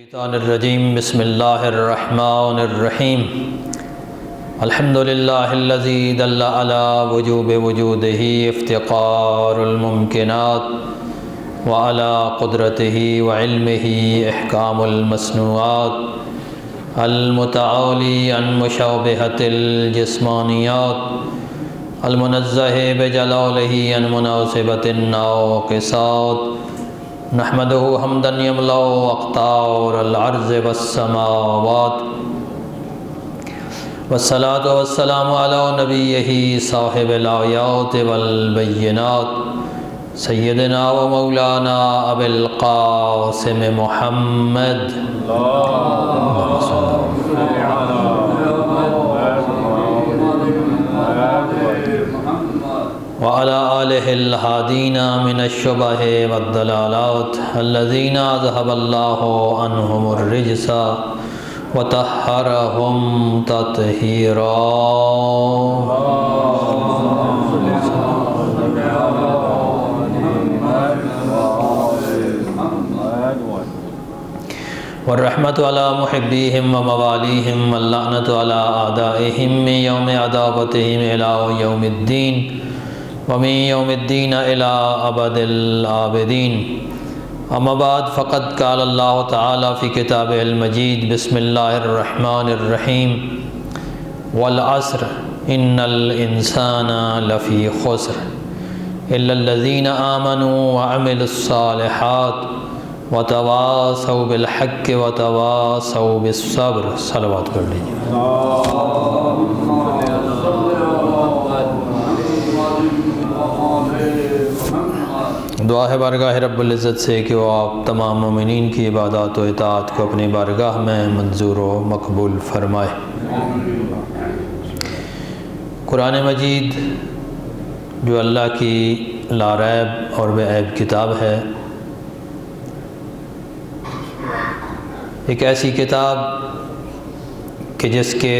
الشیطان الرجیم بسم اللہ الرحمن الرحیم الحمد للہ الذی دل علی وجوب وجودہ افتقار الممکنات وعلی قدرتہ وعلمہ احکام المصنوعات المتعالی عن مشابہۃ الجسمانیات المنزہ بجلالہ عن مناسبۃ الناقصات نحمدہ حمدا یملأ اقطار الارض والسماوات والصلاة والسلام علی نبیہ صاحب الآیات والبینات سیدنا و مولانا ابی القاسم محمد وعلى آلہ الہادین من الشبہ والضلالات الذین اذہب اللہ عنہم الرجس وطہرہم تطہیرا والرحمۃ علی محبیہم وموالیہم واللعنۃ علی اعدائہم من یوم عداوتہم الی یوم الدین ومن یوم الدین الی ابد الآبدین اما بعد فقد قال اللہ تعالی فی کتابہ المجید بسم اللہ الرحمن الرحیم والعصر ان الانسان لفی خسر الا الذین آمنوا وعملوا الصالحات وتواصوا بالحق وتواصوا بالصبر صلوات پڑھ لیجیے۔ دعا ہے بارگاہ رب العزت سے کہ وہ آپ تمام مومنین کی عبادات و اطاعت کو اپنی بارگاہ میں منظور و مقبول فرمائے۔ قرآن مجید جو اللہ کی لا ریب اور بے عیب کتاب ہے، ایک ایسی کتاب کہ جس کے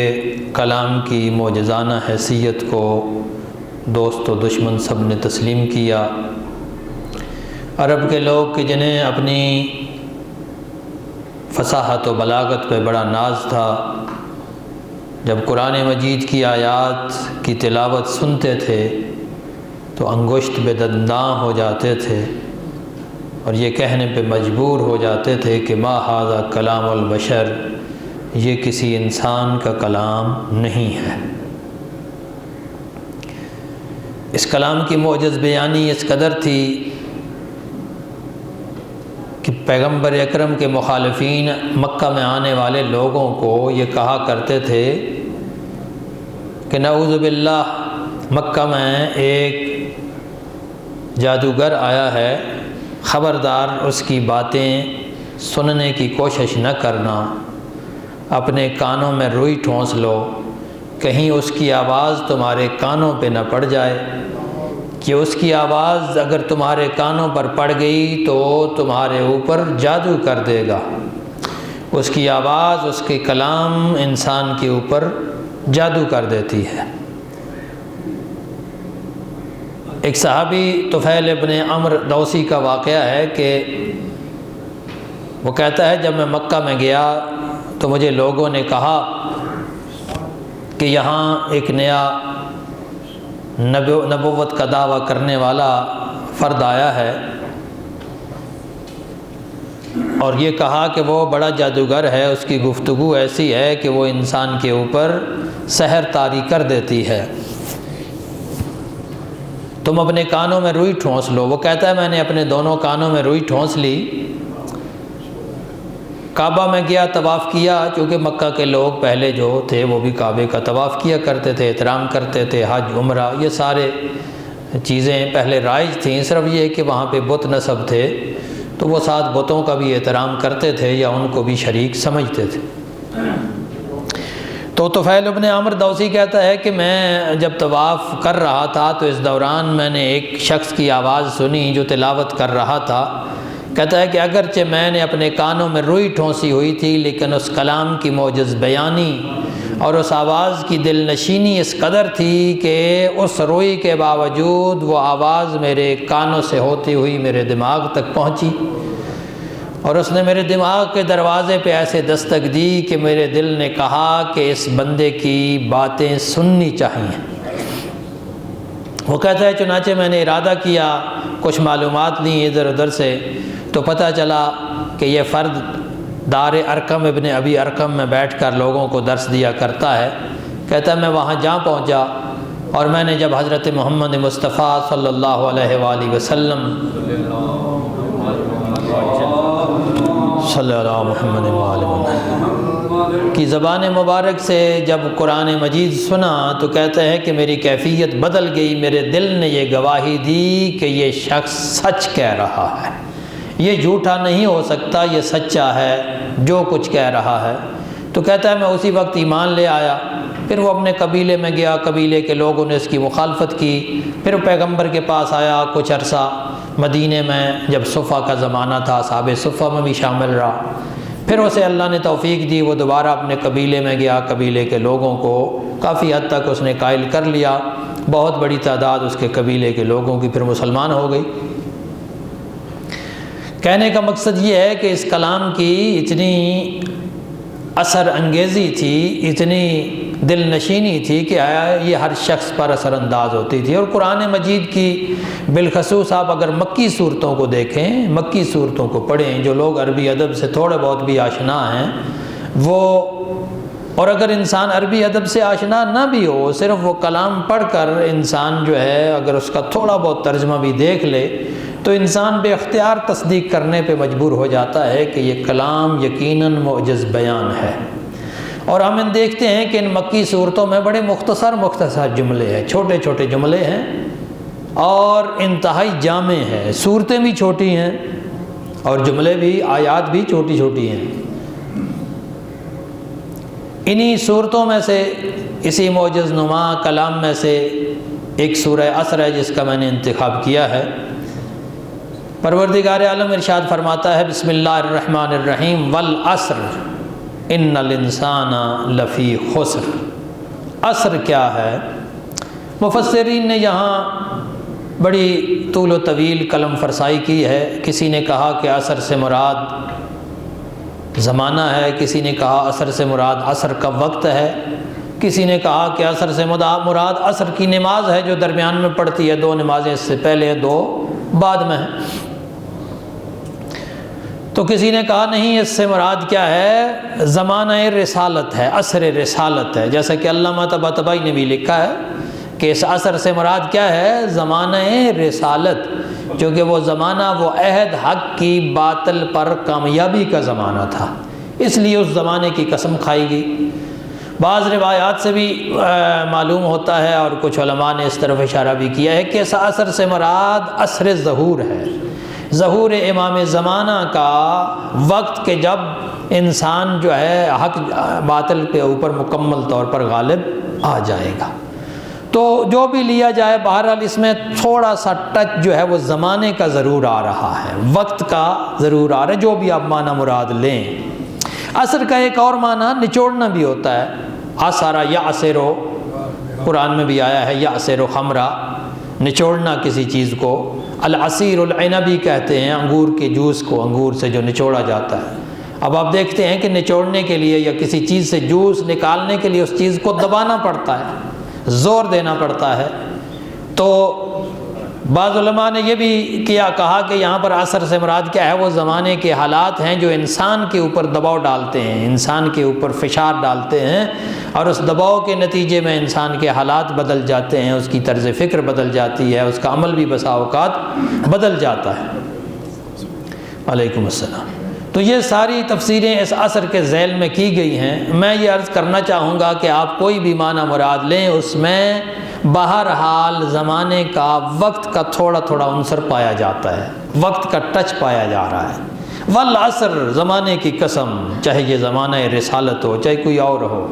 کلام کی معجزانہ حیثیت کو دوست و دشمن سب نے تسلیم کیا۔ عرب کے لوگ کہ جنہیں اپنی فصاحت و بلاغت پہ بڑا ناز تھا، جب قرآن مجید کی آیات کی تلاوت سنتے تھے تو انگشت بے دنداں ہو جاتے تھے اور یہ کہنے پہ مجبور ہو جاتے تھے کہ ما ھذا کلام البشر، یہ کسی انسان کا کلام نہیں ہے۔ اس کلام کی معجز بیانی اس قدر تھی کہ پیغمبر اکرم کے مخالفین مکہ میں آنے والے لوگوں کو یہ کہا کرتے تھے کہ نعوذ باللہ مکہ میں ایک جادوگر آیا ہے، خبردار اس کی باتیں سننے کی کوشش نہ کرنا، اپنے کانوں میں روئی ٹھونس لو، کہیں اس کی آواز تمہارے کانوں پہ نہ پڑ جائے کہ اس کی آواز اگر تمہارے کانوں پر پڑ گئی تو تمہارے اوپر جادو کر دے گا۔ اس کی آواز، اس کے کلام انسان کے اوپر جادو کر دیتی ہے۔ ایک صحابی طفیل ابن عمرو دوسی کا واقعہ ہے کہ وہ کہتا ہے جب میں مکہ میں گیا تو مجھے لوگوں نے کہا کہ یہاں ایک نیا نبوت کا دعویٰ کرنے والا فرد آیا ہے، اور یہ کہا کہ وہ بڑا جادوگر ہے، اس کی گفتگو ایسی ہے کہ وہ انسان کے اوپر سحر طاری کر دیتی ہے، تم اپنے کانوں میں روئی ٹھونس لو۔ وہ کہتا ہے میں نے اپنے دونوں کانوں میں روئی ٹھونس لی، کعبہ میں گیا، طواف کیا، کیونکہ مکہ کے لوگ پہلے جو تھے وہ بھی کعبے کا طواف کیا کرتے تھے، احترام کرتے تھے، حج عمرہ یہ سارے چیزیں پہلے رائج تھیں، صرف یہ کہ وہاں پہ بت نصب تھے تو وہ ساتھ بتوں کا بھی احترام کرتے تھے یا ان کو بھی شریک سمجھتے تھے۔ تو طفیل ابن عمرو دوسی کہتا ہے کہ میں جب طواف کر رہا تھا تو اس دوران میں نے ایک شخص کی آواز سنی جو تلاوت کر رہا تھا۔ کہتا ہے کہ اگرچہ میں نے اپنے کانوں میں روئی ٹھونسی ہوئی تھی لیکن اس کلام کی معجز بیانی اور اس آواز کی دل نشینی اس قدر تھی کہ اس روئی کے باوجود وہ آواز میرے کانوں سے ہوتی ہوئی میرے دماغ تک پہنچی۔ اور اس نے میرے دماغ کے دروازے پہ ایسے دستک دی کہ میرے دل نے کہا کہ اس بندے کی باتیں سننی چاہیے۔ وہ کہتا ہے چنانچہ میں نے ارادہ کیا، کچھ معلومات لیں ادھر ادھر سے، تو پتہ چلا کہ یہ فرد دار ارقم ابن ابی ارقم میں بیٹھ کر لوگوں کو درس دیا کرتا ہے۔ کہتا ہے میں وہاں جا پہنچا، اور میں نے جب حضرت محمد مصطفیٰ صلی اللہ علیہ وآلہ وسلم صلی اللہ محمد وآلہ کی زبان مبارک سے جب قرآن مجید سنا تو کہتے ہیں کہ میری کیفیت بدل گئی، میرے دل نے یہ گواہی دی کہ یہ شخص سچ کہہ رہا ہے، یہ جھوٹا نہیں ہو سکتا، یہ سچا ہے جو کچھ کہہ رہا ہے۔ تو کہتا ہے میں اسی وقت ایمان لے آیا، پھر وہ اپنے قبیلے میں گیا، قبیلے کے لوگوں نے اس کی مخالفت کی، پھر پیغمبر کے پاس آیا کچھ عرصہ مدینے میں، جب صفہ کا زمانہ تھا اصحاب صفہ میں بھی شامل رہا، پھر اسے اللہ نے توفیق دی، وہ دوبارہ اپنے قبیلے میں گیا، قبیلے کے لوگوں کو کافی حد تک اس نے قائل کر لیا، بہت بڑی تعداد اس کے قبیلے کے لوگوں کی پھر مسلمان ہو گئی۔ کہنے کا مقصد یہ ہے کہ اس کلام کی اتنی اثر انگیزی تھی، اتنی دل نشینی تھی کہ یہ ہر شخص پر اثر انداز ہوتی تھی۔ اور قرآن مجید کی بالخصوص آپ اگر مکی صورتوں کو دیکھیں، مکی صورتوں کو پڑھیں، جو لوگ عربی ادب سے تھوڑے بہت بھی آشنا ہیں وہ، اور اگر انسان عربی ادب سے آشنا نہ بھی ہو، صرف وہ کلام پڑھ کر انسان جو ہے اگر اس کا تھوڑا بہت ترجمہ بھی دیکھ لے تو انسان بے اختیار تصدیق کرنے پہ مجبور ہو جاتا ہے کہ یہ کلام یقیناً معجز بیان ہے۔ اور ہم دیکھتے ہیں کہ ان مکی صورتوں میں بڑے مختصر جملے ہیں، چھوٹے چھوٹے جملے ہیں اور انتہائی جامع ہیں، صورتیں بھی چھوٹی ہیں اور جملے بھی، آیات بھی چھوٹی چھوٹی ہیں۔ انہی صورتوں میں سے، اسی معجز نما کلام میں سے ایک سورہ عصر ہے جس کا میں نے انتخاب کیا ہے۔ پروردگار عالم ارشاد فرماتا ہے بسم اللہ الرحمن الرحیم والعصر ان الانسان لفی خسر۔ عصر کیا ہے؟ مفسرین نے یہاں بڑی طول و طویل قلم فرسائی کی ہے۔ کسی نے کہا کہ عصر سے مراد زمانہ ہے، کسی نے کہا عصر سے مراد عصر کا وقت ہے، کسی نے کہا کہ عصر سے مراد عصر کی نماز ہے جو درمیان میں پڑتی ہے، 2 نمازیں اس سے پہلے 2 بعد میں ہیں۔ تو کسی نے کہا نہیں، اس سے مراد کیا ہے؟ زمانہ رسالت ہے، عصر رسالت ہے، جیسا کہ علامہ طباطبائی نے بھی لکھا ہے کہ اس عصر سے مراد کیا ہے؟ زمانہ رسالت، کیونکہ وہ زمانہ وہ عہد حق کی باطل پر کامیابی کا زمانہ تھا، اس لیے اس زمانے کی قسم کھائی گئی۔ بعض روایات سے بھی معلوم ہوتا ہے اور کچھ علماء نے اس طرف اشارہ بھی کیا ہے کہ اس عصر سے مراد عصر ظہور ہے، ظہور امام زمانہ کا وقت کہ جب انسان جو ہے حق باطل کے اوپر مکمل طور پر غالب آ جائے گا۔ تو جو بھی لیا جائے، بہرحال اس میں تھوڑا سا ٹچ جو ہے وہ زمانے کا ضرور آ رہا ہے، وقت کا ضرور آ رہا ہے، جو بھی آپ معنی مراد لیں۔ عصر کا ایک اور معنی نچوڑنا بھی ہوتا ہے، عصر یعصر، قرآن میں بھی آیا ہے یعصر خمرہ، نچوڑنا کسی چیز کو۔ العصیر العنبی کہتے ہیں انگور کے جوس کو، انگور سے جو نچوڑا جاتا ہے۔ اب آپ دیکھتے ہیں کہ نچوڑنے کے لیے یا کسی چیز سے جوس نکالنے کے لیے اس چیز کو دبانا پڑتا ہے، زور دینا پڑتا ہے۔ تو بعض علماء نے یہ بھی کہا کہ یہاں پر عصر سے مراد کیا ہے؟ وہ زمانے کے حالات ہیں جو انسان کے اوپر دباؤ ڈالتے ہیں، انسان کے اوپر فشار ڈالتے ہیں، اور اس دباؤ کے نتیجے میں انسان کے حالات بدل جاتے ہیں، اس کی طرز فکر بدل جاتی ہے، اس کا عمل بھی بسا اوقات بدل جاتا ہے۔ وعلیکم السلام۔ تو یہ ساری تفسیریں اس عصر کے ذیل میں کی گئی ہیں۔ میں یہ عرض کرنا چاہوں گا کہ آپ کوئی بھی معنی مراد لیں، اس میں بہرحال زمانے کا، وقت کا تھوڑا تھوڑا عنصر پایا جاتا ہے، وقت کا ٹچ پایا جا رہا ہے۔ والعصر، زمانے کی قسم، چاہے یہ زمانہ رسالت ہو چاہے کوئی اور ہو۔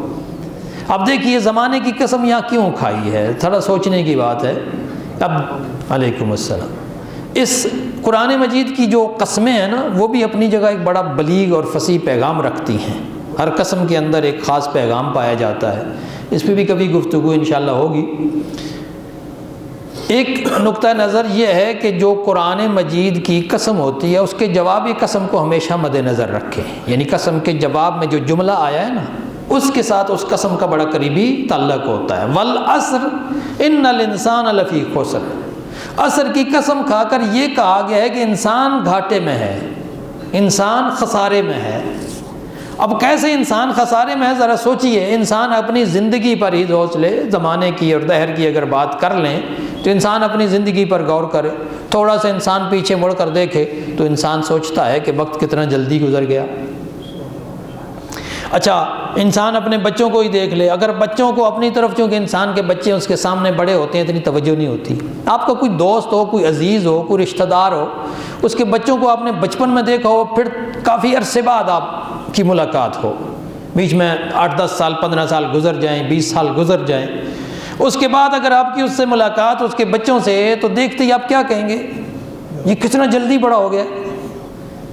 اب دیکھیے زمانے کی قسم یہاں کیوں کھائی ہے، تھوڑا سوچنے کی بات ہے۔ اب علیکم السلام، اس قرآن مجید کی جو قسمیں ہیں نا وہ بھی اپنی جگہ ایک بڑا بلیغ اور فصیح پیغام رکھتی ہیں، ہر قسم کے اندر ایک خاص پیغام پایا جاتا ہے، اس پہ بھی کبھی گفتگو انشاءاللہ ہوگی۔ ایک نقطہ نظر یہ ہے کہ جو قرآن مجید کی قسم ہوتی ہے اس کے جوابی قسم کو ہمیشہ مد نظر رکھیں، یعنی قسم کے جواب میں جو جملہ آیا ہے نا اس کے ساتھ اس قسم کا بڑا قریبی تعلق ہوتا ہے۔ والعصر ان الانسان لفی خسر، عصر کی قسم کھا کر یہ کہا گیا ہے کہ انسان گھاٹے میں ہے، انسان خسارے میں ہے۔ اب کیسے انسان خسارے میں ہے ذرا سوچئے، انسان اپنی زندگی پر ہی سوچ لے، زمانے کی اور دہر کی اگر بات کر لیں تو انسان اپنی زندگی پر غور کرے، تھوڑا سا انسان پیچھے مڑ کر دیکھے تو انسان سوچتا ہے کہ وقت کتنا جلدی گزر گیا۔ اچھا انسان اپنے بچوں کو ہی دیکھ لے، اگر بچوں کو اپنی طرف، چونکہ انسان کے بچے اس کے سامنے بڑے ہوتے ہیں اتنی توجہ نہیں ہوتی، آپ کا کوئی دوست ہو، کوئی عزیز ہو، کوئی رشتہ دار ہو، اس کے بچوں کو آپ نے بچپن میں دیکھا ہو، پھر کافی عرصے بعد آپ کی ملاقات ہو، بیچ میں 8-10 سال 15 سال گزر جائیں، 20 سال گزر جائیں، اس کے بعد اگر آپ کی اس سے ملاقات اس کے بچوں سے تو دیکھتے ہی آپ کیا کہیں گے؟ یہ کتنا جلدی بڑا ہو گیا۔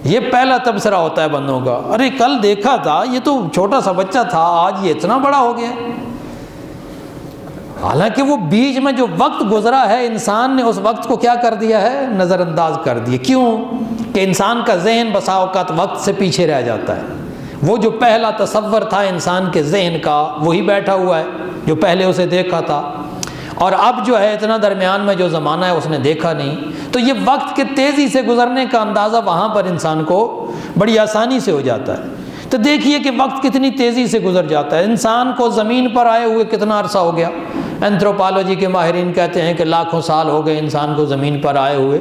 یہ پہلا تبصرہ ہوتا ہے بندوں کا، ارے کل دیکھا تھا یہ تو چھوٹا سا بچہ تھا، آج یہ اتنا بڑا ہو گیا۔ حالانکہ وہ بیچ میں جو وقت گزرا ہے انسان نے اس وقت کو کیا کر دیا ہے؟ نظر انداز کر دیا۔ کیوں؟ کہ انسان کا ذہن بسا اوقات وقت سے پیچھے رہ جاتا ہے، وہ جو پہلا تصور تھا انسان کے ذہن کا وہی بیٹھا ہوا ہے جو پہلے اسے دیکھا تھا، اور اب جو ہے اتنا درمیان میں جو زمانہ ہے اس نے دیکھا نہیں، تو یہ وقت کے تیزی سے گزرنے کا اندازہ وہاں پر انسان کو بڑی آسانی سے ہو جاتا ہے۔ تو دیکھیے کہ وقت کتنی تیزی سے گزر جاتا ہے۔ انسان کو زمین پر آئے ہوئے کتنا عرصہ ہو گیا؟ اینتھروپالوجی کے ماہرین کہتے ہیں کہ لاکھوں سال ہو گئے انسان کو زمین پر آئے ہوئے،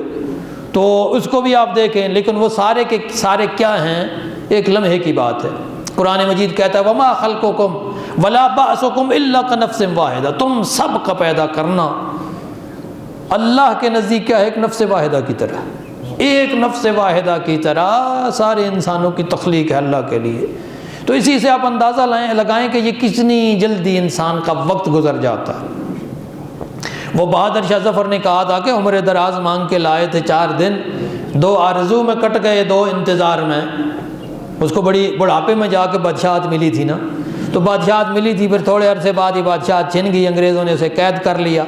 تو اس کو بھی آپ دیکھیں، لیکن وہ سارے کے سارے کیا ہیں؟ ایک لمحے کی بات ہے۔ قرآن مجید کہتا ہے وما خلقکم ولا بعثکم الا کنفس واحدہ، تم سب کا پیدا کرنا اللہ کے نزدیک کیا ہے؟ ایک نفس واحدہ کی طرح، ایک نفس واحدہ کی طرح سارے انسانوں کی تخلیق ہے اللہ کے لیے۔ تو اسی سے آپ اندازہ لگائیں کہ یہ کتنی جلدی انسان کا وقت گزر جاتا ہے۔ وہ بہادر شاہ ظفر نے کہا تھا کہ عمر دراز مانگ کے لائے تھے 4 دن، 2 آرزو میں کٹ گئے 2 انتظار میں۔ اس کو بڑی بڑھاپے میں جا کے بادشاہت ملی تھی نا، تو بادشاہت ملی تھی، پھر تھوڑے عرصے بعد یہ بادشاہت چھن گئی، انگریزوں نے اسے قید کر لیا۔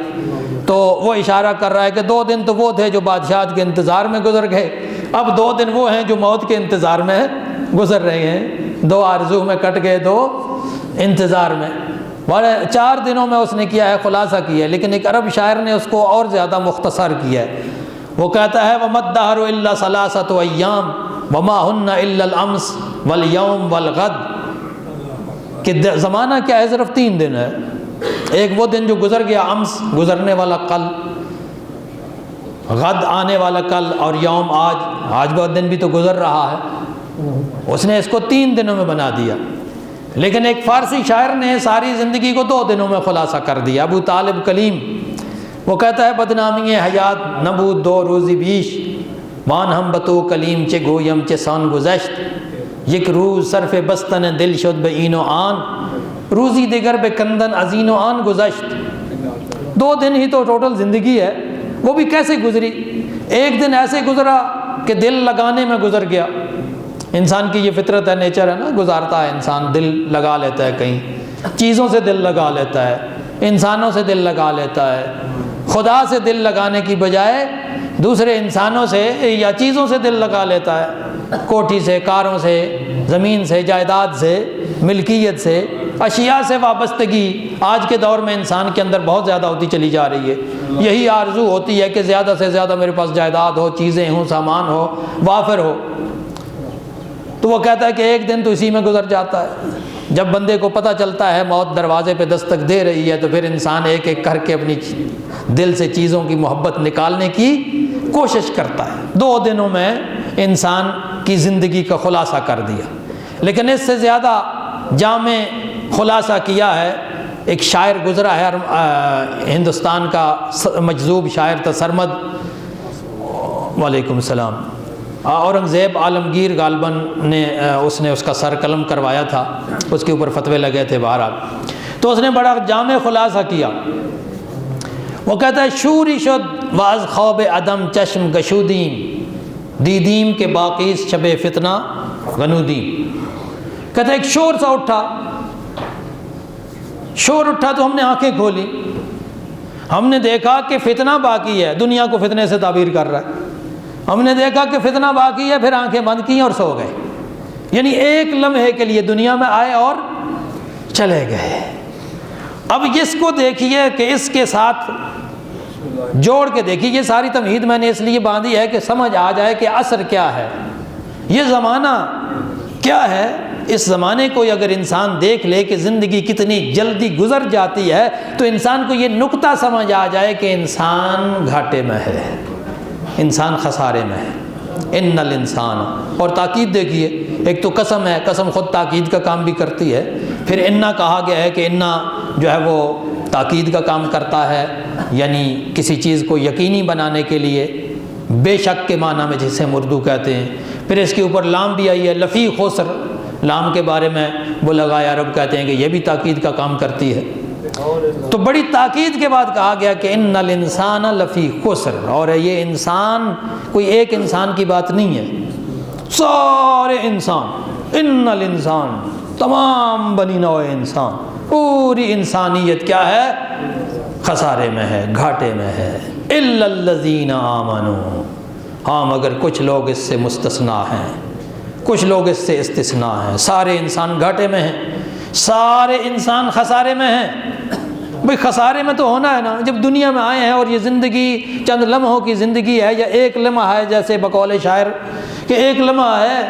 تو وہ اشارہ کر رہا ہے کہ 2 دن تو وہ تھے جو بادشاہت کے انتظار میں گزر گئے، اب 2 دن وہ ہیں جو موت کے انتظار میں گزر رہے ہیں۔ 2 آرزو میں کٹ گئے 2 انتظار میں۔ 4 دنوں میں اس نے کیا ہے؟ خلاصہ کیا ہے، لیکن ایک عرب شاعر نے اس کو اور زیادہ مختصر کیا ہے۔ وہ کہتا ہے وَمَا الدَّهْرُ إِلَّا 3 أَيَّامٍ وَمَا هُنَّ إِلَّا الْأَمْسُ وَالْيَوْمُ وَالْغَدُ، کہ زمانہ کیا ہے؟ صرف 3 دن ہے، ایک وہ دن جو گزر گیا، امس گزرنے والا کل، غد آنے والا کل، اور یوم آج وہ دن بھی تو گزر رہا ہے۔ اس نے اس کو 3 دنوں میں بنا دیا، لیکن ایک فارسی شاعر نے ساری زندگی کو 2 دنوں میں خلاصہ کر دیا، ابو طالب کلیم۔ وہ کہتا ہے بدنامی حیات نبود 2 روزی بیش، وان ہم بتو کلیم چے گویم چے سان گزشت، یک روز صرف بستن دل شد بے این و آن، روزی دیگر بے کندن ازین و آن گزشت۔ 2 دن ہی تو ٹوٹل زندگی ہے، وہ بھی کیسے گزری؟ ایک دن ایسے گزرا کہ دل لگانے میں گزر گیا۔ انسان کی یہ فطرت ہے، نیچر ہے نا، گزارتا ہے انسان، دل لگا لیتا ہے، کہیں چیزوں سے دل لگا لیتا ہے، انسانوں سے دل لگا لیتا ہے۔ خدا سے دل لگانے کی بجائے دوسرے انسانوں سے یا چیزوں سے دل لگا لیتا ہے، کوٹھی سے، کاروں سے، زمین سے، جائیداد سے، ملکیت سے، اشیاء سے وابستگی آج کے دور میں انسان کے اندر بہت زیادہ ہوتی چلی جا رہی ہے۔ یہی آرزو ہوتی ہے کہ زیادہ سے زیادہ میرے پاس جائیداد ہو، چیزیں ہوں، سامان ہو، وافر ہو۔ تو وہ کہتا ہے کہ ایک دن تو اسی میں گزر جاتا ہے۔ جب بندے کو پتہ چلتا ہے موت دروازے پہ دستک دے رہی ہے تو پھر انسان ایک ایک کر کے اپنی دل سے چیزوں کی محبت نکالنے کی کوشش کرتا ہے۔ 2 دنوں میں انسان کی زندگی کا خلاصہ کر دیا، لیکن اس سے زیادہ جامع خلاصہ کیا ہے ایک شاعر گزرا ہے، ہندوستان کا مجذوب شاعر تھا سرمد، وعلیکم السلام، اورنگزیب عالمگیر غالباً نے اس کا سر قلم کروایا تھا، اس کے اوپر فتوے لگے تھے بہرحال۔ تو اس نے بڑا جامع خلاصہ کیا۔ وہ کہتا ہے شوری شد واز خواب عدم چشم گشودیم، دیدیم کے باقیس شب فتنہ غنودیم۔ کہتا ہے ایک شور سا اٹھا، شور اٹھا تو ہم نے آنکھیں کھولی، ہم نے دیکھا کہ فتنہ باقی ہے، دنیا کو فتنے سے تعبیر کر رہا ہے۔ ہم نے دیکھا کہ فتنہ باقی ہے، پھر آنکھیں بند کی اور سو گئے۔ یعنی ایک لمحے کے لیے دنیا میں آئے اور چلے گئے۔ اب اس کو دیکھیے کہ اس کے ساتھ جوڑ کے دیکھیے، یہ ساری تمہید میں نے اس لیے باندھی ہے کہ سمجھ آ جائے کہ عصر کیا ہے، یہ زمانہ کیا ہے۔ اس زمانے کو اگر انسان دیکھ لے کہ زندگی کتنی جلدی گزر جاتی ہے تو انسان کو یہ نقطہ سمجھ آ جائے کہ انسان گھاٹے میں ہے، انسان خسارے میں ہے۔ ان الانسان، اور تاکید دیکھیے، ایک تو قسم ہے، قسم خود تاکید کا کام بھی کرتی ہے، پھر انا کہا گیا ہے کہ انا جو ہے وہ تاکید کا کام کرتا ہے، یعنی کسی چیز کو یقینی بنانے کے لیے، بے شک کے معنی میں جسے ہم اردو کہتے ہیں۔ پھر اس کے اوپر لام بھی آئی ہے، لفی خسر، لام کے بارے میں وہ لگایا، عرب کہتے ہیں کہ یہ بھی تاکید کا کام کرتی ہے۔ تو بڑی تاکید کے بعد کہا گیا کہ ان الانسان لفی خسر، اور یہ انسان کوئی ایک انسان کی بات نہیں ہے، سارے انسان، ان الانسان، تمام بنی نوع انسان، پوری انسانیت کیا ہے؟ خسارے میں ہے، گھاٹے میں ہے۔ الا الذین آمنوا، ہاں مگر کچھ لوگ اس سے مستثنا ہیں، کچھ لوگ اس سے استثناء ہیں۔ سارے انسان گھاٹے میں ہیں، سارے انسان خسارے میں ہیں۔ بھئی خسارے میں تو ہونا ہے نا، جب دنیا میں آئے ہیں اور یہ زندگی چند لمحوں کی زندگی ہے، یا ایک لمحہ ہے، جیسے بقول شاعر کہ ایک لمحہ ہے،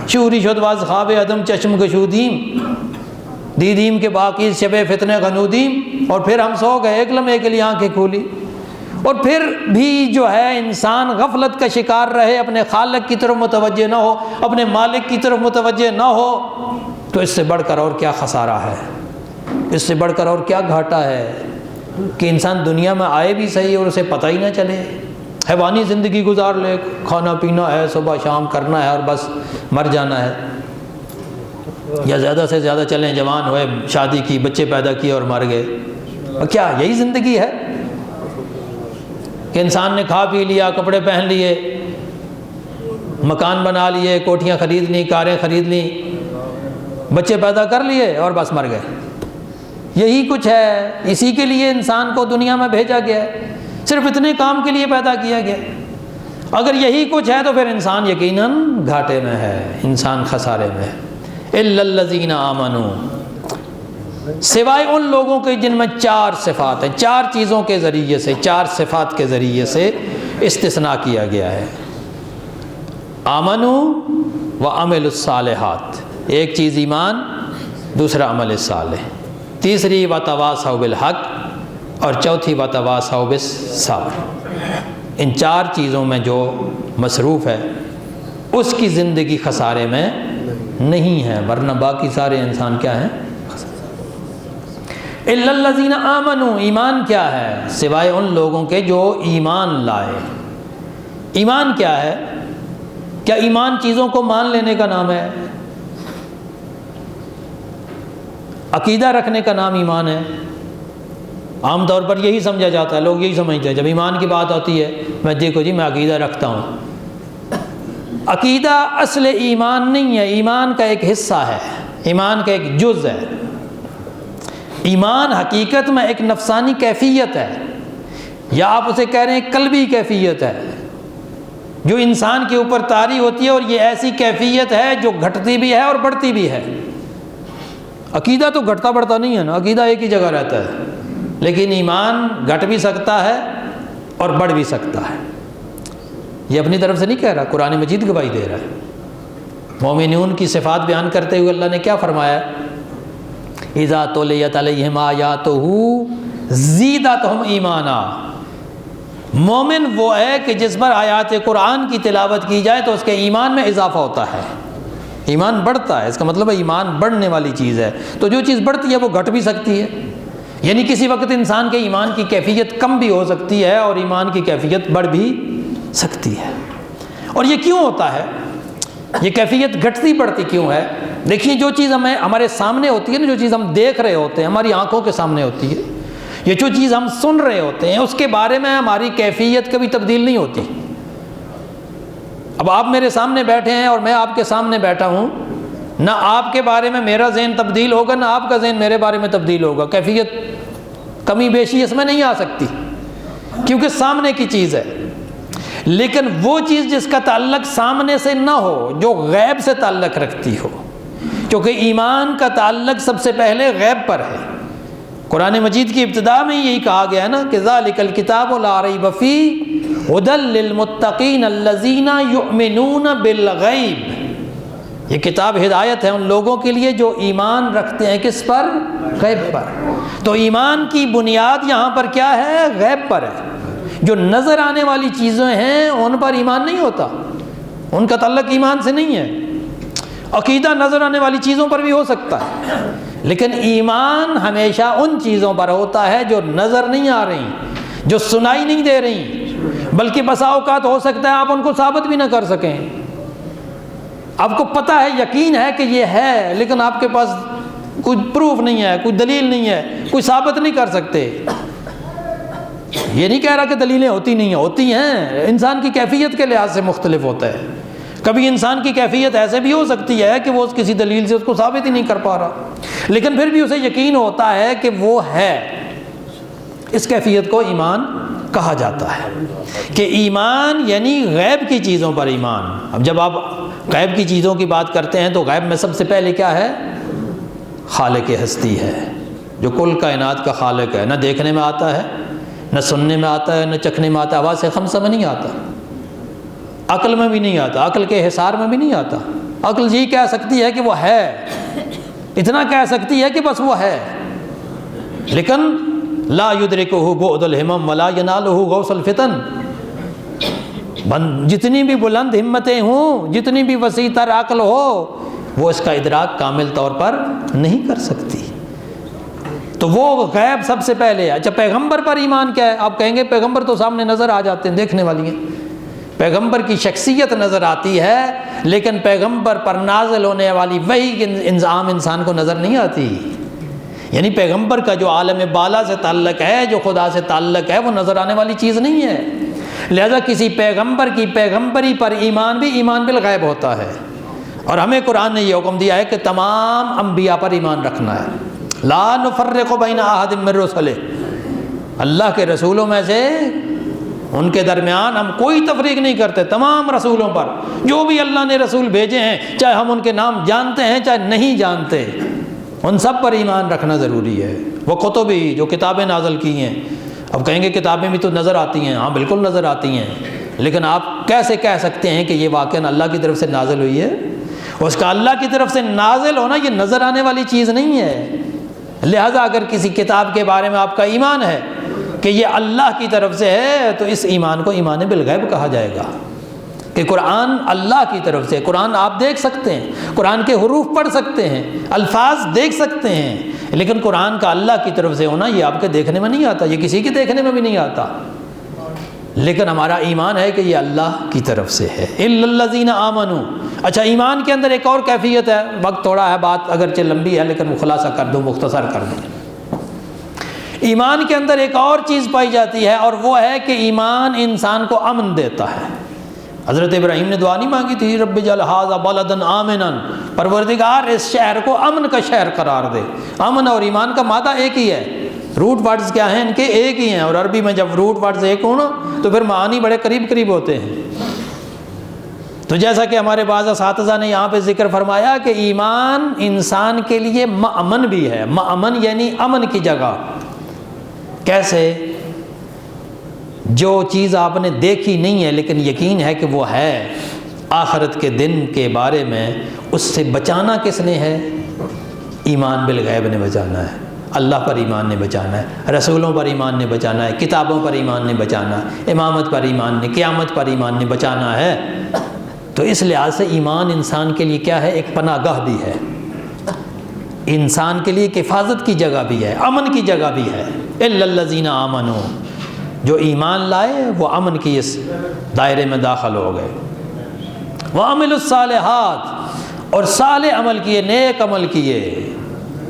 شوری شد واز خواب عدم چشم گشودیم، دیدیم کے باقی شب فتنے غنودیم، اور پھر ہم سو گئے، ایک لمحے کے لیے آنکھیں کھولی۔ اور پھر بھی جو ہے انسان غفلت کا شکار رہے، اپنے خالق کی طرف متوجہ نہ ہو، اپنے مالک کی طرف متوجہ نہ ہو، تو اس سے بڑھ کر اور کیا خسارہ ہے، اس سے بڑھ کر اور کیا گھاٹا ہے کہ انسان دنیا میں آئے بھی صحیح اور اسے پتہ ہی نہ چلے، حیوانی زندگی گزار لے، کھانا پینا ہے، صبح شام کرنا ہے اور بس مر جانا ہے، یا زیادہ سے زیادہ چلیں جوان ہوئے، شادی کی، بچے پیدا کیے اور مر گئے۔ اور کیا یہی زندگی ہے کہ انسان نے کھا پی لیا، کپڑے پہن لیے، مکان بنا لیے، کوٹھیاں خرید لیں، کاریں خرید لیں، بچے پیدا کر لیے اور بس مر گئے؟ یہی کچھ ہے، اسی کے لیے انسان کو دنیا میں بھیجا گیا ہے، صرف اتنے کام کے لیے پیدا کیا گیا۔ اگر یہی کچھ ہے تو پھر انسان یقیناً گھاٹے میں ہے، انسان خسارے میں ہے۔ الا الذین آمنوا، سوائے ان لوگوں کے جن میں چار صفات ہیں، چار چیزوں کے ذریعے سے، چار صفات کے ذریعے سے استثناء کیا گیا ہے۔ آمنوا وعملوا الصالحات، ایک چیز ایمان، دوسرا عمل صالح، تیسری وتواصوا بالحق، اور چوتھی وتواصوا بالصبر۔ ان چار چیزوں میں جو مصروف ہے اس کی زندگی خسارے میں نہیں ہے، ورنہ باقی سارے انسان کیا ہیں؟ الا الذین آمنوا، ایمان کیا ہے؟ سوائے ان لوگوں کے جو ایمان لائے۔ ایمان کیا ہے؟ کیا ایمان چیزوں کو مان لینے کا نام ہے؟ عقیدہ رکھنے کا نام ایمان ہے؟ عام طور پر یہی سمجھا جاتا ہے، لوگ یہی سمجھتے ہیں جب ایمان کی بات ہوتی ہے، میں دیکھو جی میں عقیدہ رکھتا ہوں۔ عقیدہ اصل ایمان نہیں ہے، ایمان کا ایک حصہ ہے، ایمان کا ایک جز ہے۔ ایمان حقیقت میں ایک نفسانی کیفیت ہے، یا آپ اسے کہہ رہے ہیں قلبی کیفیت ہے، جو انسان کے اوپر طاری ہوتی ہے، اور یہ ایسی کیفیت ہے جو گھٹتی بھی ہے اور بڑھتی بھی ہے۔ عقیدہ تو گھٹتا بڑھتا نہیں ہے نا، عقیدہ ایک ہی جگہ رہتا ہے، لیکن ایمان گھٹ بھی سکتا ہے اور بڑھ بھی سکتا ہے۔ یہ اپنی طرف سے نہیں کہہ رہا، قرآن مجید گواہی دے رہا ہے۔ مومنون کی صفات بیان کرتے ہوئے اللہ نے کیا فرمایا؟ اذا تلیت علیہم آیاتہ زیدتہم ایمانا، مومن وہ ہے کہ جس پر آیات قرآن کی تلاوت کی جائے تو اس کے ایمان میں اضافہ ہوتا ہے، ایمان بڑھتا ہے، اس کا مطلب ہے ایمان بڑھنے والی چیز ہے۔ تو جو چیز بڑھتی ہے وہ گھٹ بھی سکتی ہے، یعنی کسی وقت انسان کے ایمان کی کیفیت کم بھی ہو سکتی ہے اور ایمان کی کیفیت بڑھ بھی سکتی ہے۔ اور یہ کیوں ہوتا ہے؟ یہ کیفیت گھٹتی بڑھتی کیوں ہے؟ دیکھیے، جو چیز ہمارے سامنے ہوتی ہے نا، جو چیز ہم دیکھ رہے ہوتے ہیں، ہماری آنکھوں کے سامنے ہوتی ہے، یہ جو چیز ہم سن رہے ہوتے ہیں، اس کے بارے میں ہماری کیفیت کبھی تبدیل نہیں ہوتی۔ اب آپ میرے سامنے بیٹھے ہیں اور میں آپ کے سامنے بیٹھا ہوں، نہ آپ کے بارے میں میرا ذہن تبدیل ہوگا، نہ آپ کا ذہن میرے بارے میں تبدیل ہوگا، کیفیت کمی بیشی اس میں نہیں آ سکتی کیونکہ سامنے کی چیز ہے۔ لیکن وہ چیز جس کا تعلق سامنے سے نہ ہو، جو غیب سے تعلق رکھتی ہو، کیونکہ ایمان کا تعلق سب سے پہلے غیب پر ہے۔ قرآن مجید کی ابتدا میں یہی کہا گیا ہے نا کہ ذالک الکتاب لا ریب فیہ ھدی للمتقین الذین یؤمنون بالغیب، یہ کتاب ہدایت ہے ان لوگوں کے لیے جو ایمان رکھتے ہیں کس پر؟ غیب پر۔ تو ایمان کی بنیاد یہاں پر کیا ہے؟ غیب پر ہے۔ جو نظر آنے والی چیزیں ہیں ان پر ایمان نہیں ہوتا، ان کا تعلق ایمان سے نہیں ہے۔ عقیدہ نظر آنے والی چیزوں پر بھی ہو سکتا ہے، لیکن ایمان ہمیشہ ان چیزوں پر ہوتا ہے جو نظر نہیں آ رہی، جو سنائی نہیں دے رہی، بلکہ بسا اوقات ہو سکتا ہے آپ ان کو ثابت بھی نہ کر سکیں۔ آپ کو پتہ ہے، یقین ہے کہ یہ ہے، لیکن آپ کے پاس کوئی پروف نہیں ہے، کوئی دلیل نہیں ہے، کوئی ثابت نہیں کر سکتے۔ یہ نہیں کہہ رہا کہ دلیلیں ہوتی نہیں ہیں، ہوتی ہیں، انسان کی کیفیت کے لحاظ سے مختلف ہوتا ہے۔ کبھی انسان کی کیفیت ایسے بھی ہو سکتی ہے کہ وہ کسی دلیل سے اس کو ثابت ہی نہیں کر پا رہا، لیکن پھر بھی اسے یقین ہوتا ہے کہ وہ ہے۔ اس کیفیت کو ایمان کہا جاتا ہے کہ ایمان یعنی غیب کی چیزوں پر ایمان۔ اب جب آپ غیب کی چیزوں کی بات کرتے ہیں تو غیب میں سب سے پہلے کیا ہے؟ خالق ہستی ہے، جو کل کائنات کا خالق ہے۔ نہ دیکھنے میں آتا ہے، نہ سننے میں آتا ہے، نہ چکھنے میں آتا ہے، آواز سے خمسہ میں نہیں آتا، عقل میں بھی نہیں آتا، عقل کے حصار میں بھی نہیں آتا۔ عقل یہی کہہ سکتی ہے کہ وہ ہے، اتنا کہہ سکتی ہے کہ بس وہ ہے، لیکن لا یدرکہ بعد الہمم ولا ینالہ غوث الفتن۔ جتنی بھی بلند ہمتیں ہوں، جتنی بھی وسیع تر عقل ہو، وہ اس کا ادراک کامل طور پر نہیں کر سکتی۔ تو وہ غیب سب سے پہلے ہے۔ اچھا، پیغمبر پر ایمان کیا ہے؟ آپ کہیں گے پیغمبر تو سامنے نظر آ جاتے ہیں، دیکھنے والی ہیں، پیغمبر کی شخصیت نظر آتی ہے، لیکن پیغمبر پر نازل ہونے والی وحی انعام انسان کو نظر نہیں آتی۔ یعنی پیغمبر کا جو عالم بالا سے تعلق ہے، جو خدا سے تعلق ہے، وہ نظر آنے والی چیز نہیں ہے۔ لہذا کسی پیغمبر کی پیغمبری پر ایمان بھی ایمان بالغیب ہوتا ہے، اور ہمیں قرآن نے یہ حکم دیا ہے کہ تمام انبیاء پر ایمان رکھنا ہے۔ لا نفرق بین احد من رسلہ، اللہ کے رسولوں میں سے ان کے درمیان ہم کوئی تفریق نہیں کرتے، تمام رسولوں پر، جو بھی اللہ نے رسول بھیجے ہیں، چاہے ہم ان کے نام جانتے ہیں چاہے نہیں جانتے، ان سب پر ایمان رکھنا ضروری ہے۔ وہ کتب ہی جو کتابیں نازل کی ہیں، اب کہیں گے کتابیں بھی تو نظر آتی ہیں، ہاں بالکل نظر آتی ہیں، لیکن آپ کیسے کہہ سکتے ہیں کہ یہ واقعاً اللہ کی طرف سے نازل ہوئی ہے؟ اس کا اللہ کی طرف سے نازل ہونا یہ نظر آنے والی چیز نہیں ہے۔ لہذا اگر کسی کتاب کے بارے میں آپ کا ایمان ہے کہ یہ اللہ کی طرف سے ہے، تو اس ایمان کو ایمان بالغیب کہا جائے گا، کہ قرآن اللہ کی طرف سے۔ قرآن آپ دیکھ سکتے ہیں، قرآن کے حروف پڑھ سکتے ہیں، الفاظ دیکھ سکتے ہیں، لیکن قرآن کا اللہ کی طرف سے ہونا یہ آپ کے دیکھنے میں نہیں آتا، یہ کسی کے دیکھنے میں بھی نہیں آتا، لیکن ہمارا ایمان ہے کہ یہ اللہ کی طرف سے ہے۔ الا الذین آمنوا۔ اچھا، ایمان کے اندر ایک اور کیفیت ہے، وقت تھوڑا ہے، بات اگرچہ لمبی ہے لیکن وہ خلاصہ کر دوں، مختصر کر دوں۔ ایمان کے اندر ایک اور چیز پائی جاتی ہے، اور وہ ہے کہ ایمان انسان کو امن دیتا ہے۔ حضرت ابراہیم نے دعا نہیں مانگی تھی، رب اجعل ھذا بلدا آمنا، پروردگار اس شہر کو امن کا شہر قرار دے۔ امن اور ایمان کا مادہ ایک ہی ہے، روٹ ورڈز کیا ہیں ان کے؟ ایک ہی ہیں، اور عربی میں جب روٹ ورڈز ایک ہوں نا تو پھر معانی بڑے قریب قریب ہوتے ہیں۔ تو جیسا کہ ہمارے بعض اساتذہ نے یہاں پہ ذکر فرمایا کہ ایمان انسان کے لیے مأمن بھی ہے۔ مأمن یعنی امن کی جگہ۔ کیسے؟ جو چیز آپ نے دیکھی نہیں ہے لیکن یقین ہے کہ وہ ہے، آخرت کے دن کے بارے میں اس سے بچانا کس نے ہے؟ ایمان بالغیب نے بچانا ہے، اللہ پر ایمان نے بچانا ہے، رسولوں پر ایمان نے بچانا ہے، کتابوں پر ایمان نے بچانا ہے، امامت پر ایمان نے، قیامت پر ایمان نے بچانا ہے۔ تو اس لحاظ سے ایمان انسان کے لیے کیا ہے؟ ایک پناہ گاہ بھی ہے، انسان کے لیے ایک حفاظت کی جگہ بھی ہے، امن کی جگہ بھی ہے۔ الا الذین آمنوا، جو ایمان لائے وہ امن کی اس دائرے میں داخل ہو گئے۔ وعملوا الصالحات، اور صالح عمل کیے، نیک عمل کیے۔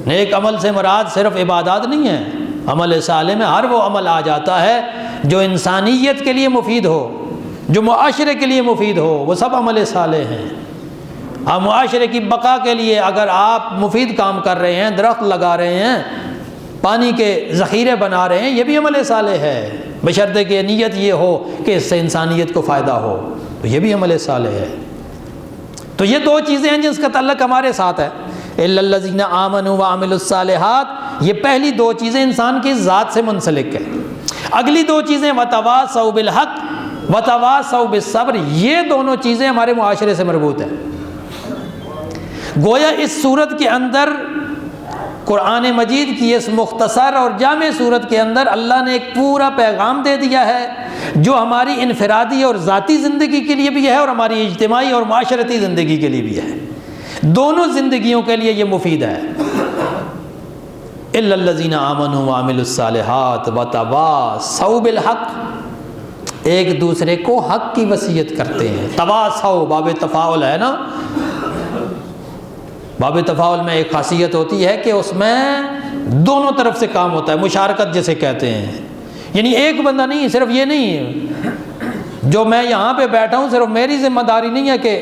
نیک عمل سے مراد صرف عبادات نہیں ہے، عمل صالح میں ہر وہ عمل آ جاتا ہے جو انسانیت کے لیے مفید ہو، جو معاشرے کے لیے مفید ہو، وہ سب عمل صالح ہیں۔ ہاں، معاشرے کی بقا کے لیے اگر آپ مفید کام کر رہے ہیں، درخت لگا رہے ہیں، پانی کے ذخیرے بنا رہے ہیں، یہ بھی عمل صالح ہے، بشرطے کہ نیت یہ ہو کہ اس سے انسانیت کو فائدہ ہو، تو یہ بھی عمل صالح ہے۔ تو یہ دو چیزیں ہیں جس کا تعلق ہمارے ساتھ ہے، الا الذین آمنوا وعملوا الصالحات، یہ پہلی دو چیزیں انسان کی ذات سے منسلک ہے۔ اگلی دو چیزیں وتواصوا بالحق وتواصوا بالصبر، یہ دونوں چیزیں ہمارے معاشرے سے مربوط ہیں۔ گویا اس صورت کے اندر، قرآن مجید کی اس مختصر اور جامع صورت کے اندر اللہ نے ایک پورا پیغام دے دیا ہے جو ہماری انفرادی اور ذاتی زندگی کے لیے بھی ہے اور ہماری اجتماعی اور معاشرتی زندگی کے لیے بھی ہے، دونوں زندگیوں کے لیے یہ مفید ہے۔ الا الذین آمنوا وعملوا الصالحات وتواصوا بالحق، ایک دوسرے کو حق کی وصیت کرتے ہیں۔ تواصوا باب تفاعل ہے نا، باب تفاعل میں ایک خاصیت ہوتی ہے کہ اس میں دونوں طرف سے کام ہوتا ہے، مشارکت جسے کہتے ہیں، یعنی ایک بندہ نہیں، صرف یہ نہیں ہے جو میں یہاں پہ بیٹھا ہوں صرف میری ذمہ داری نہیں ہے کہ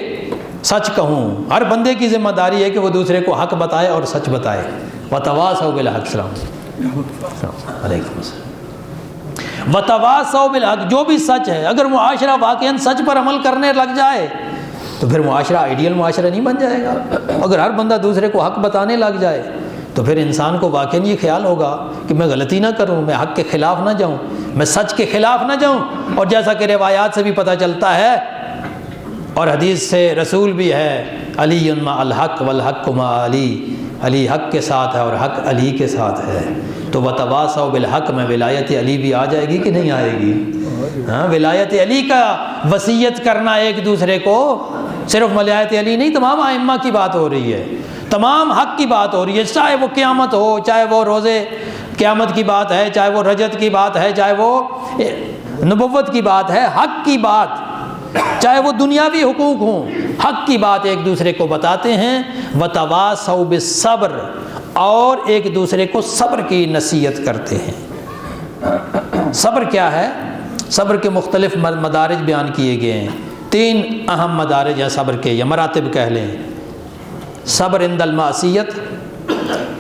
سچ کہوں، ہر بندے کی ذمہ داری ہے کہ وہ دوسرے کو حق بتائے اور سچ بتائے۔ وتواصوا بالحق، السلام علیکم السلام، وتواصوا بالحق، جو بھی سچ ہے، اگر معاشرہ واقعاً سچ پر عمل کرنے لگ جائے تو پھر معاشرہ آئیڈیل معاشرہ نہیں بن جائے گا۔ اگر ہر بندہ دوسرے کو حق بتانے لگ جائے تو پھر انسان کو واقعاً یہ خیال ہوگا کہ میں غلطی نہ کروں، میں حق کے خلاف نہ جاؤں، میں سچ کے خلاف نہ جاؤں۔ اور جیسا کہ روایات سے بھی پتہ چلتا ہے اور حدیث سے رسول بھی ہے، علی مع الحق والحق مع علی، علی حق کے ساتھ ہے اور حق علی کے ساتھ ہے۔ تو وتواصوا بالحق میں ولایت علی بھی آ جائے گی کہ نہیں آئے گی؟ ہاں، ولایت علی کا وصیت کرنا ایک دوسرے کو، صرف ولایت علی نہیں، تمام ائمہ کی بات ہو رہی ہے، تمام حق کی بات ہو رہی ہے، چاہے وہ قیامت ہو، چاہے وہ روزے قیامت کی بات ہے، چاہے وہ رجت کی بات ہے، چاہے وہ نبوت کی بات ہے، حق کی بات، چاہے وہ دنیاوی حقوق ہوں، حق کی بات ایک دوسرے کو بتاتے ہیں۔ وتواصوا بالصبر، اور ایک دوسرے کو صبر کی نصیحت کرتے ہیں۔ صبر کیا ہے؟ صبر کے مختلف مدارج بیان کیے گئے ہیں، تین اہم مدارج ہیں صبر کے، یا مراتب کہہ لیں۔ صبر عند المعصیت،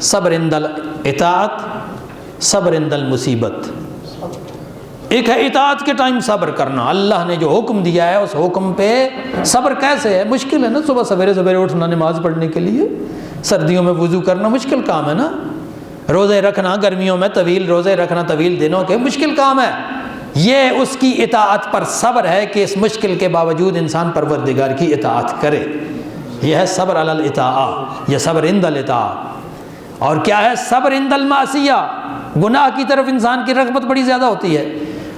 صبر عند الاطاعت، صبر عند المصیبت۔ ایک ہے اطاعت کے ٹائم صبر کرنا، اللہ نے جو حکم دیا ہے اس حکم پہ صبر کیسے ہے؟ مشکل ہے نا، صبح سویرے سویرے اٹھنا نماز پڑھنے کے لیے، سردیوں میں وضو کرنا مشکل کام ہے نا، روزے رکھنا گرمیوں میں طویل روزے رکھنا، طویل دنوں کے مشکل کام ہے۔ یہ اس کی اطاعت پر صبر ہے کہ اس مشکل کے باوجود انسان پروردگار کی اطاعت کرے، یہ ہے صبر علی الاطاعہ، یہ صبر عند الاطاعہ۔ اور کیا ہے صبر عند المعصیہ؟ گناہ کی طرف انسان کی رغبت بڑی زیادہ ہوتی ہے،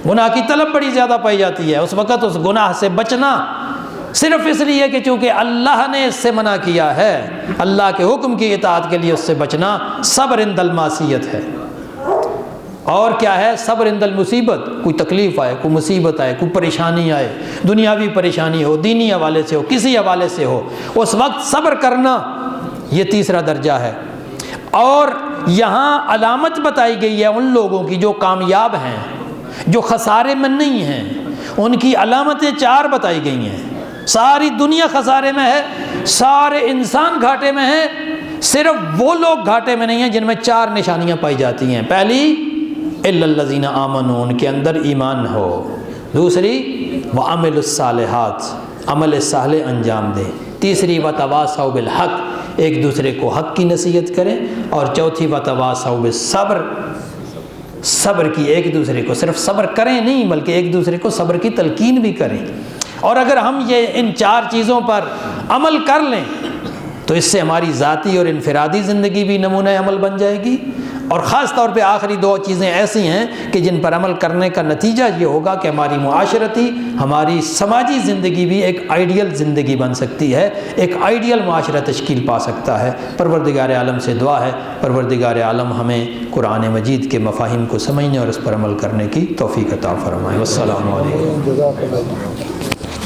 گناہ کی طلب بڑی زیادہ پائی جاتی ہے، اس وقت اس گناہ سے بچنا صرف اس لیے کہ چونکہ اللہ نے اس سے منع کیا ہے، اللہ کے حکم کی اطاعت کے لیے اس سے بچنا صبر عند المعصیت ہے۔ اور کیا ہے صبر عند المصیبت؟ کوئی تکلیف آئے، کوئی مصیبت آئے، کوئی پریشانی آئے، دنیاوی پریشانی ہو، دینی حوالے سے ہو، کسی حوالے سے ہو، اس وقت صبر کرنا، یہ تیسرا درجہ ہے۔ اور یہاں علامت بتائی گئی ہے ان لوگوں کی جو کامیاب ہیں، جو خسارے میں نہیں ہیں، ان کی علامتیں چار بتائی گئی ہیں۔ ساری دنیا خسارے میں ہے، سارے انسان گھاٹے میں ہیں، صرف وہ لوگ گھاٹے میں نہیں ہیں جن میں چار نشانیاں پائی جاتی ہیں۔ پہلی الا الذین آمنوا، ان کے اندر ایمان ہو۔ دوسری وعملوا الصالحات، عمل صالح انجام دیں۔ تیسری وتواصوا بالحق، ایک دوسرے کو حق کی نصیحت کریں۔ اور چوتھی وتواصوا بالصبر، صبر کی ایک دوسرے کو صرف صبر کریں نہیں بلکہ ایک دوسرے کو صبر کی تلقین بھی کریں۔ اور اگر ہم یہ ان چار چیزوں پر عمل کر لیں تو اس سے ہماری ذاتی اور انفرادی زندگی بھی نمونہ عمل بن جائے گی، اور خاص طور پہ آخری دو چیزیں ایسی ہیں کہ جن پر عمل کرنے کا نتیجہ یہ ہوگا کہ ہماری معاشرتی، ہماری سماجی زندگی بھی ایک آئیڈیل زندگی بن سکتی ہے، ایک آئیڈیل معاشرہ تشکیل پا سکتا ہے۔ پروردگار عالم سے دعا ہے پروردگار عالم ہمیں قرآن مجید کے مفاہیم کو سمجھنے اور اس پر عمل کرنے کی توفیق عطا فرمائے۔ والسلام علیکم۔